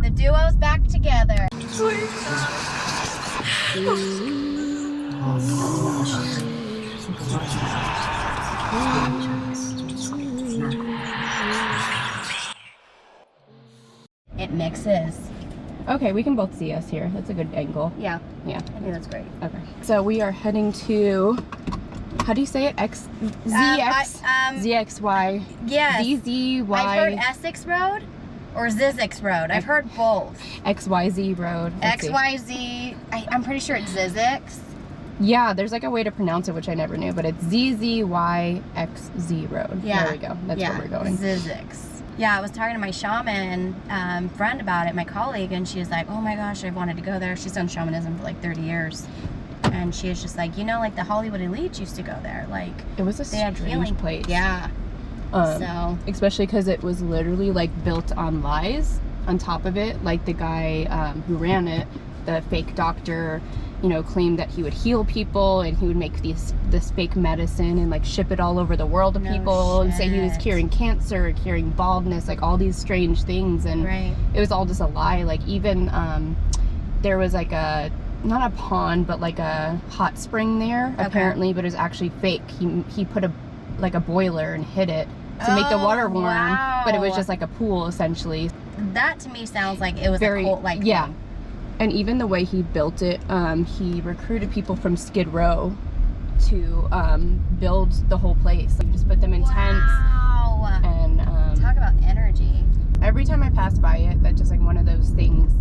The duo's back together. It mixes. Okay, we can both see us here. That's a good angle. Yeah. Yeah. I think that's great. Okay. So we are heading to, how do you say it? Zzyzx? ZXY. Yes. ZZY. I've heard Essex Road or Zzyzx Road. I've heard both. XYZ Road. Let's see. XYZ. I'm pretty sure it's Zzyzx. Yeah, there's like a way to pronounce it, which I never knew, but it's ZZYXZ Road. Yeah. There we go. That's where we're going. Zzyzx. Yeah, I was talking to my shaman friend about it, my colleague, and she was like, oh my gosh, I wanted to go there. She's done shamanism for like 30 years. And she was just like, you know, like the Hollywood elites used to go there. Like, it was a strange place. Yeah. So. Especially because it was literally like built on lies on top of it. Like the guy who ran it, the fake doctor, you know, claimed that he would heal people and he would make this fake medicine and like ship it all over the world to people and say he was curing cancer, curing baldness, like all these strange things. And it was all just a lie. Like even there was like a, not a pond, but like a hot spring there apparently, but it was actually fake. He put a boiler and hid it to make the water warm, but it was just like a pool essentially. That to me sounds like it was very, a cult-like yeah thing. And even the way he built it, he recruited people from Skid Row to build the whole place. Like, just put them in tents. And talk about energy. every time I pass by it, that's just like one of those things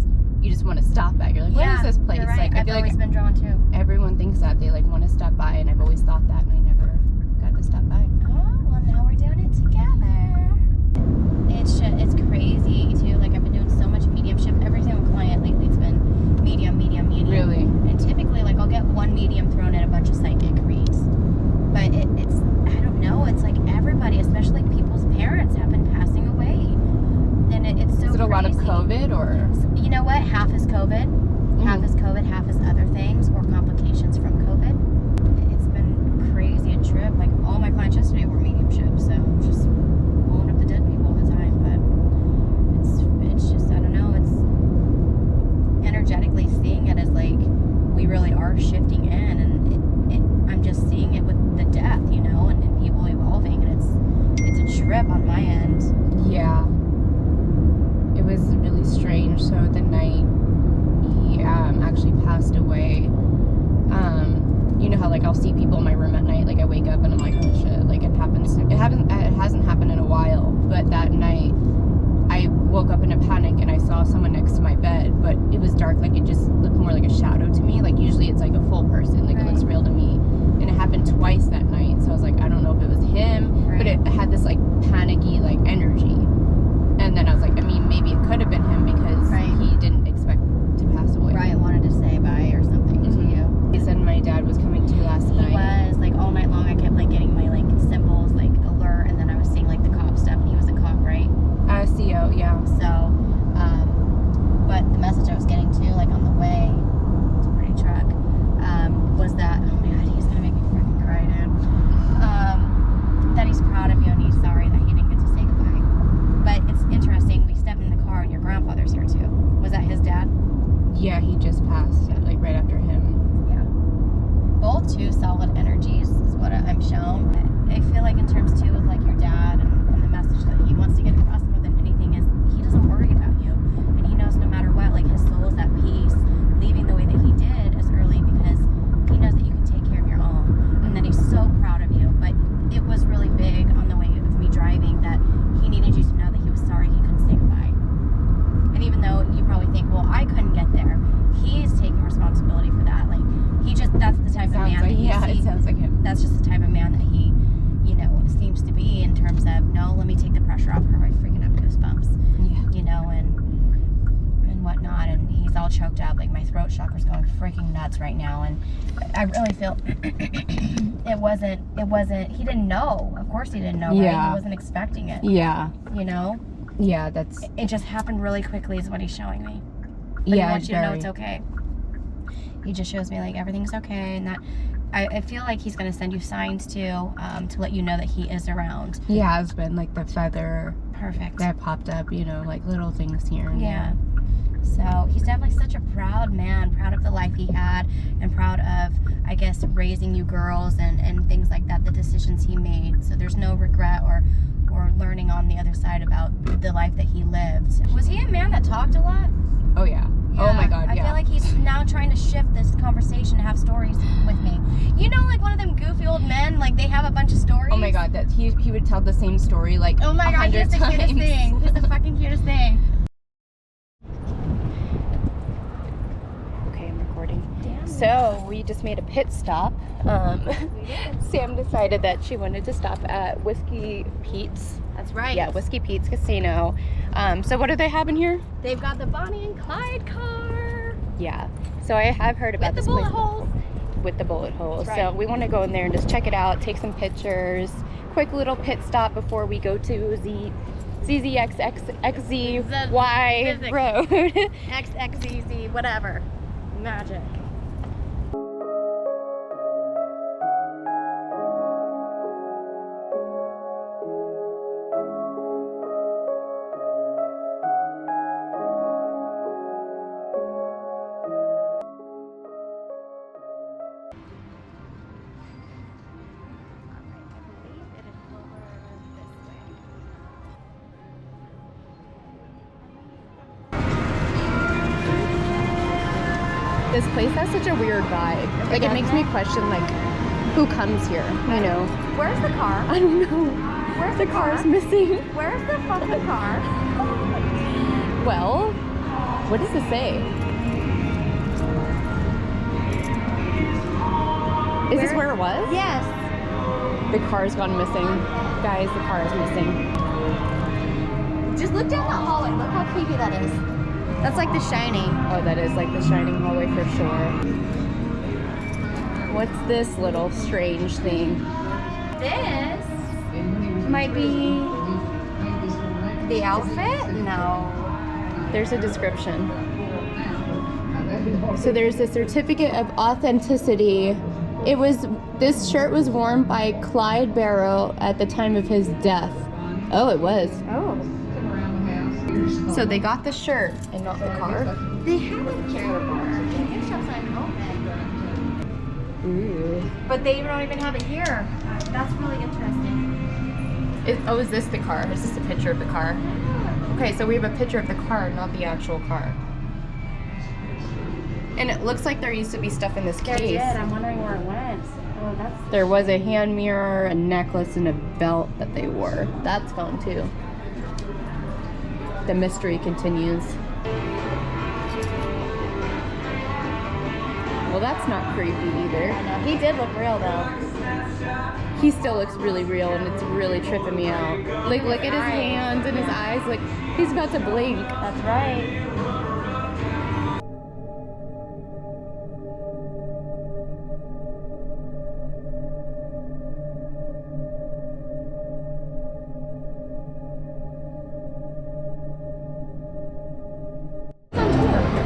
you just want to stop at. You're like, what is this place? Right. Like, I I've feel always like been drawn to. everyone thinks that they like want to stop by, and I've always thought that, and I never got to stop by. Oh, well now we're doing it together. It's crazy too. Like I've been doing so much mediumship. Every single client lately, it's been medium. Really? And typically, like I'll get one medium thrown in a bunch of psychic reads. But it's I don't know. It's like everybody, especially people's parents, have been passing away, and it's so. Is it a lot of crazy. COVID or? You know what? Half is COVID. Half is COVID. Half is other things or complications from COVID. It's been crazy a trip. Like all my clients yesterday were mediumship, so just pulling up the dead people all the time. But it's just I don't know. It's energetically seeing it as like we really are shifting in, and I'm just seeing it with the death, you know, and people evolving, and it's a trip on my end. Yeah. It was really strange. So the night he actually passed away, you know how like I'll see people in my room at night, like I wake up and I'm like, oh shit, like it hasn't happened in a while, but that night I woke up in a panic and I saw someone next to my bed, but it was dark, like it just looked more like a shadow to me. Like usually it's like a full person, like it looks real to me. And it happened twice that night, so I was like, I don't know if it was him, but it had this like panicky like energy. And then I was like, I mean, maybe it could have been him because he didn't expect to pass away. Right, wanted to say bye or something to you. He said my dad was coming to last night. He was, like all night long I kept like getting my like symbols like alert, and then I was seeing like the cop stuff, and he was a cop, right? CO, yeah. So, but the message I was getting to, like on the way, it's a pretty truck, was that, oh my god, he's gonna make me freaking cry, dude. That he's proud of you and he's sorry that he didn't get to say goodbye. But it's interesting, we stepped in the car and your grandfather's here too. Was that his dad? Yeah, he just passed, like right after him. Yeah. Both two solid energies is what I'm shown. I feel like in terms too with like your dad and the message that he wants to get across more than anything is he doesn't worry about you. And he knows no matter what, like his soul is at peace, leaving the way that he did as early because he knows that you can take care of your own. And then he's so proud of you. But it was really big on the way of me driving that he needed you to know that he was sorry he couldn't say goodbye. And even though you probably think, well, I couldn't get there, he's taking responsibility for that. Like he just, that's the type of man that he, it sounds like him. That's just the type of man that he, you know, seems to be in terms of, no, let me take the pressure off her. I freaking have goosebumps. Yeah. You know, and whatnot, and he's all choked up. Like my throat chakra's going freaking nuts right now, and I really feel it wasn't, he didn't know. Of course he didn't know, right? He wasn't expecting it. Yeah. You know? Yeah, that's... It just happened really quickly is what he's showing me. But he wants you to know it's okay. He just shows me like everything's okay, and that I feel like he's going to send you signs too, to let you know that he is around. He has been, like the feather Perfect. that popped up, you know, like little things here and yeah. there. So he's definitely such a proud man, proud of the life he had, and proud of, I guess, raising you girls and things like that, the decisions he made. So there's no regret or learning on the other side about the life that he lived. Was he a man that talked a lot? Oh yeah. Oh my God, I feel like he's now trying to shift this conversation to have stories with me. You know, like one of them goofy old men, like they have a bunch of stories. Oh my God, that he would tell the same story like oh my God, he's the cutest thing. He's the fucking cutest thing. Okay, I'm recording. Damn. So we just made a pit stop. Sam decided that she wanted to stop at Whiskey Pete's. That's right. Yeah, Whiskey Pete's Casino. So what do they have in here? They've got the Bonnie and Clyde car. Yeah. So I have heard about With this the bullet place holes. with the bullet holes. That's So right. we want to go in there and just check it out, take some pictures. Quick little pit stop before we go to Zzyzx Zzyzx. Road. XXZZ, whatever. Magic. This place has such a weird vibe. Like it makes me question like who comes here, you know? Where's the car? I don't know. Where's The car's missing. Where's the fucking car? Well, what does it say? Is this where it was? Yes. The car's gone missing. Guys, the car is missing. Just look down that hallway. Look how creepy that is. That's like The Shining. Oh, that is like the Shining hallway for sure. What's this little strange thing? This might be the outfit? No. There's a description. So there's a certificate of authenticity. This shirt was worn by Clyde Barrow at the time of his death. Oh, it was. Oh. So they got the shirt and not the car. They have a care bar. The gift shop's not even open. Ooh. But they don't even have it here. That's really interesting. Is this the car? Is this a picture of the car? Okay, so we have a picture of the car, not the actual car. And it looks like there used to be stuff in this There case. did. I'm wondering where it went. Oh, that's... There was a hand mirror, a necklace, and a belt that they wore. That's gone too. The mystery continues. Well, that's not creepy either. I know. He did look real though. He still looks really real, and it's really tripping me out. Like, look at his hands and his eyes. Like, he's about to blink. That's right.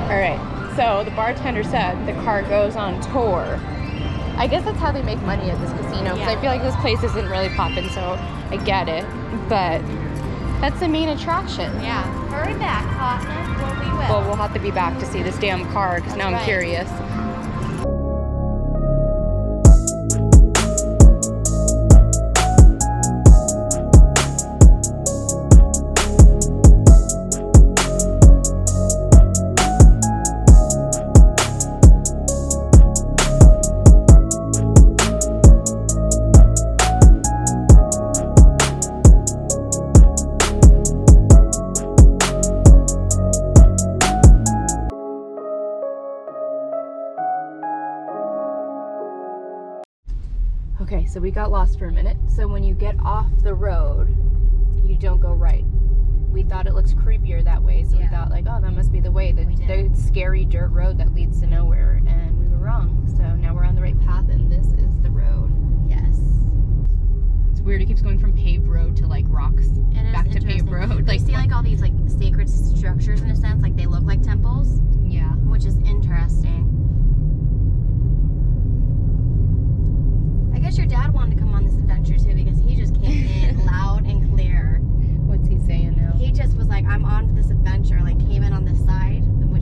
Alright, so the bartender said the car goes on tour. I guess that's how they make money at this casino, because I feel like this place isn't really popping, so I get it. But that's the main attraction. Yeah. Hurry back, Cosmo. Well, we will. Well, we'll have to be back to see this damn car, because now I'm right. curious. Okay, so we got lost for a minute. So when you get off the road, you don't go right. We thought it looks creepier that way, so we thought like, oh, that must be the way, the scary dirt road that leads to nowhere, and we were wrong. So now we're on the right path, and this is the road. Yes. It's weird, it keeps going from paved road to like rocks, back to paved road. Like, see like all these like sacred structures in a sense, like they look like temples. Yeah. Which is interesting. I guess your dad wanted to come on this adventure too, because he just came in loud and clear. What's he saying now? He just was like, I'm on this adventure, like came in on this side, which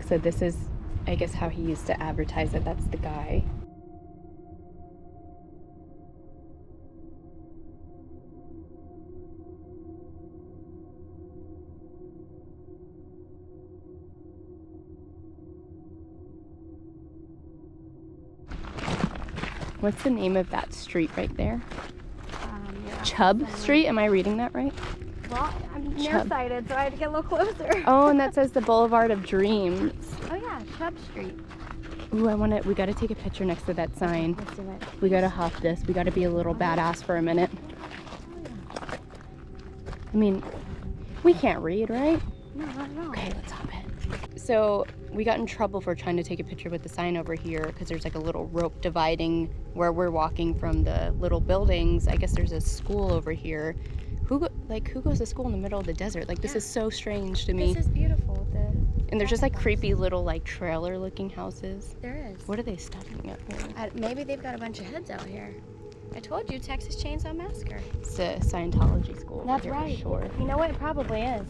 So this is, I guess, how he used to advertise it. That's the guy. What's the name of that street right there? Chubb Street? Am I reading that right? Well, I'm nearsighted, so I had to get a little closer. Oh, and that says the Boulevard of Dreams. Oh yeah, Chubb Street. Ooh, we gotta take a picture next to that sign. Let's do it. We gotta hop this. We gotta be a little badass for a minute. I mean, we can't read, right? No, not at all. Okay, let's hop in. So we got in trouble for trying to take a picture with the sign over here because there's like a little rope dividing where we're walking from the little buildings. I guess there's a school over here. Who goes to school in the middle of the desert? Like, this is so strange to me. This is beautiful. And there's just like creepy little like trailer looking houses. There is. What are they studying up here? Maybe they've got a bunch of heads out here. I told you, Texas Chainsaw Massacre. It's a Scientology school. That's here, right. For sure. You know what? It probably is.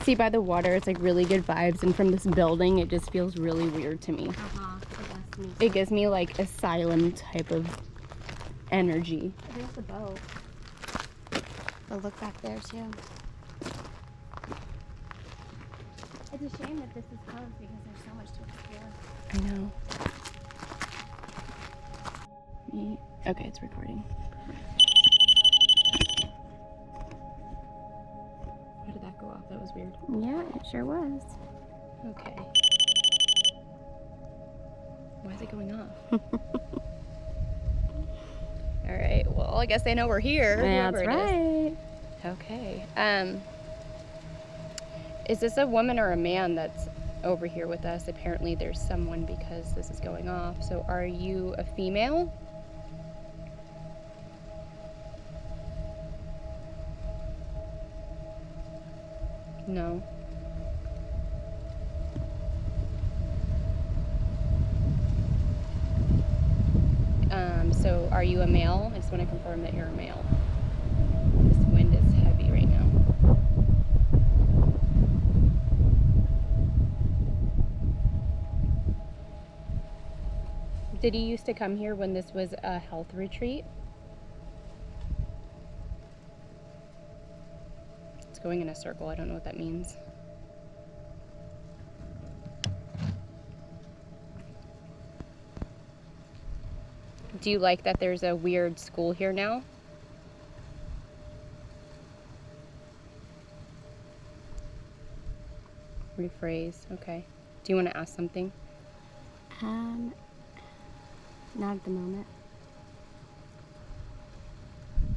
See, by the water, it's like really good vibes, and from this building, it just feels really weird to me. It gives me like asylum type of energy. There's the boat. But look back there too. It's a shame that this is closed because there's so much to explore. I know. Okay, it's recording. Why did that go off? That was weird. Yeah, it sure was. Okay. Why is it going off? All right. Well, I guess they know we're here. That's right. Okay. Is this a woman or a man that's over here with us? Apparently there's someone because this is going off. So are you a female? No. So are you a male? I just want to confirm that you're a male. This wind is heavy right now. Did he used to come here when this was a health retreat? It's going in a circle. I don't know what that means. Do you like that there's a weird school here now? Rephrase, okay. Do you want to ask something? Not at the moment.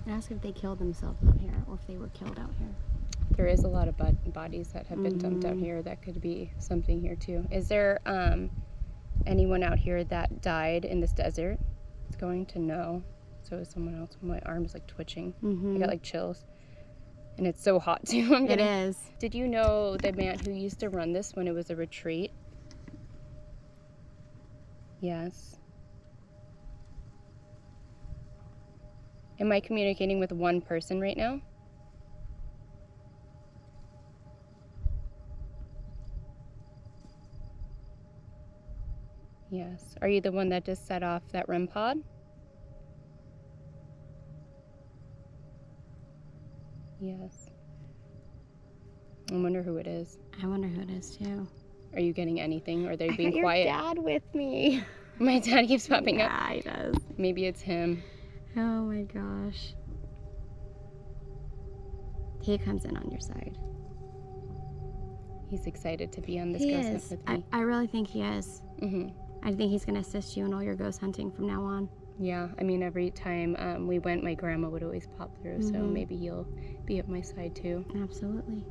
Ask if they killed themselves out here or if they were killed out here. There is a lot of bodies that have been dumped out here. That could be something here too. Is there anyone out here that died in this desert? It's going to know. So is someone else. My arm is like twitching. I got like chills. And it's so hot too. It is. Did you know the man who used to run this when it was a retreat? Yes. Am I communicating with one person right now? Yes. Are you the one that just set off that REM pod? Yes. I wonder who it is. I wonder who it is too. Are you getting anything? Or are they being I got quiet? Your dad with me. My dad keeps popping up. Yeah, he does. Maybe it's him. Oh my gosh. He comes in on your side. He's excited to be on this He ghost is. hunt with me. I really think he is. Mm-hmm. I think he's going to assist you in all your ghost hunting from now on. Yeah, I mean, every time we went, my grandma would always pop through, so Mhm. maybe he'll be at my side too. Absolutely.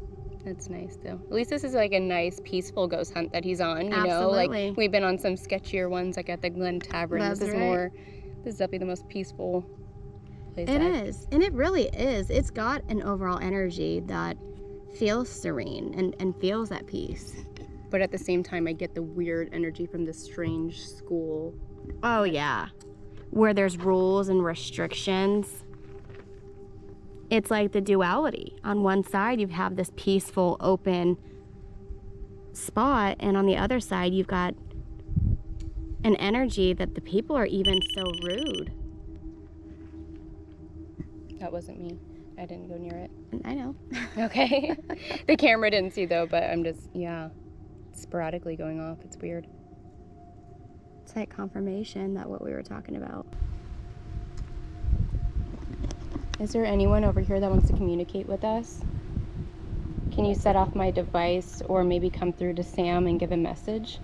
That's nice, though. At least this is like a nice, peaceful ghost hunt that he's on, you know? Absolutely. Like, we've been on some sketchier ones, like at the Glen Tavern. That's this is right. this is definitely the most peaceful place. It is. And it really is. It's got an overall energy that feels serene and feels at peace. But at the same time, I get the weird energy from this strange school. Oh, yeah. Where there's rules and restrictions. It's like the duality. On one side, you have this peaceful, open spot, and on the other side, you've got an energy that the people are even so rude. That wasn't me. I didn't go near it. I know. Okay. The camera didn't see, though, but I'm just, yeah, sporadically going off. It's weird. It's like confirmation that what we were talking about. Is there anyone over here that wants to communicate with us? Can you set off my device or maybe come through to Sam and give a message?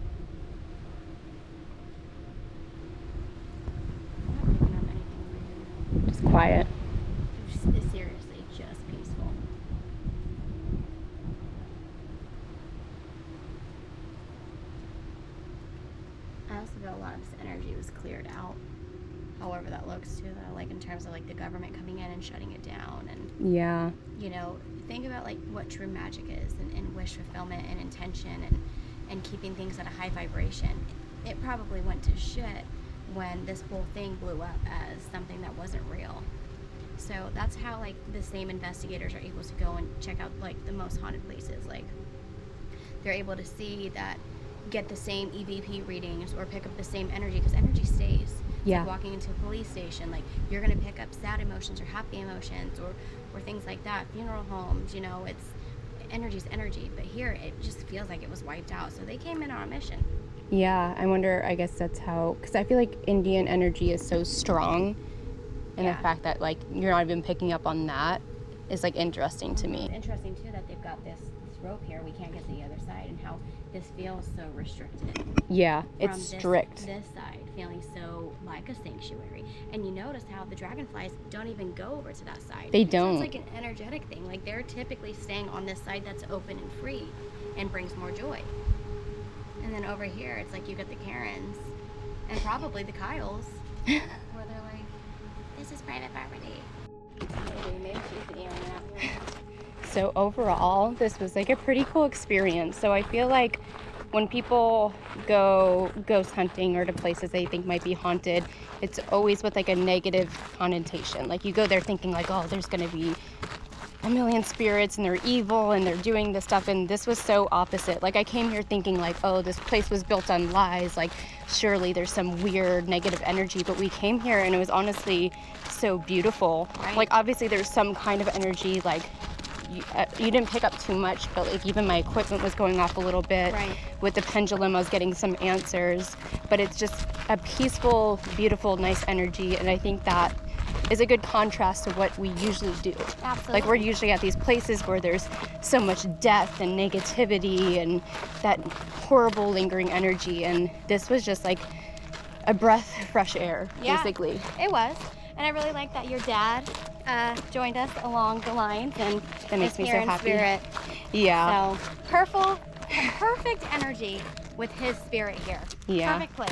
I'm not picking up anything over here. Just quiet. It's seriously just peaceful. I also feel a lot of this energy was cleared out. However that looks too, though, like in terms of like the government coming in and shutting it down, and Yeah. you know, think about like what true magic is, and wish fulfillment and intention, and keeping things at a high vibration. It probably went to shit when this whole thing blew up as something that wasn't real. So that's how like the same investigators are able to go and check out like the most haunted places. Like they're able to see that, get the same EVP readings or pick up the same energy, because energy stays. It's Yeah. like walking into a police station, like you're gonna pick up sad emotions or happy emotions or things like that. Funeral homes, you know, it's energy's energy, but here it just feels like it was wiped out. So they came in on a mission. Yeah, I wonder, I guess that's how, because I feel like Indian energy is so strong, and Yeah. the fact that, like, you're not even picking up on that is, like, interesting to me. It's interesting too that they've got this rope here. We can't get to the other side, and how this feels so restricted. Yeah, From it's strict. This side feeling so like a sanctuary, and you notice how the dragonflies don't even go over to that side. They So don't. it's like an energetic thing. Like they're typically staying on this side that's open and free, and brings more joy. And then over here, it's like you got the Karens, and probably the Kyles, where they're like, "This is private property." Maybe she's the alien. So overall, this was like a pretty cool experience. So I feel like when people go ghost hunting or to places they think might be haunted, it's always with like a negative connotation. Like you go there thinking like, oh, there's gonna be a million spirits and they're evil and they're doing this stuff, and this was so opposite. Like I came here thinking like, oh, this place was built on lies, like surely there's some weird negative energy, but we came here and it was honestly so beautiful. Right. Like obviously there's some kind of energy, like you didn't pick up too much, but like even my equipment was going off a little bit. Right. With the pendulum I was getting some answers, but it's just a peaceful, beautiful, nice energy, and I think that is a good contrast to what we usually do. Absolutely. Like we're usually at these places where there's so much death and negativity and that horrible lingering energy, and this was just like a breath of fresh air. Yeah. Basically. It was. And I really like that your dad joined us along the lines, and That makes is me so here in happy. spirit. Yeah. So perfect energy with his spirit here. Yeah. Perfect place.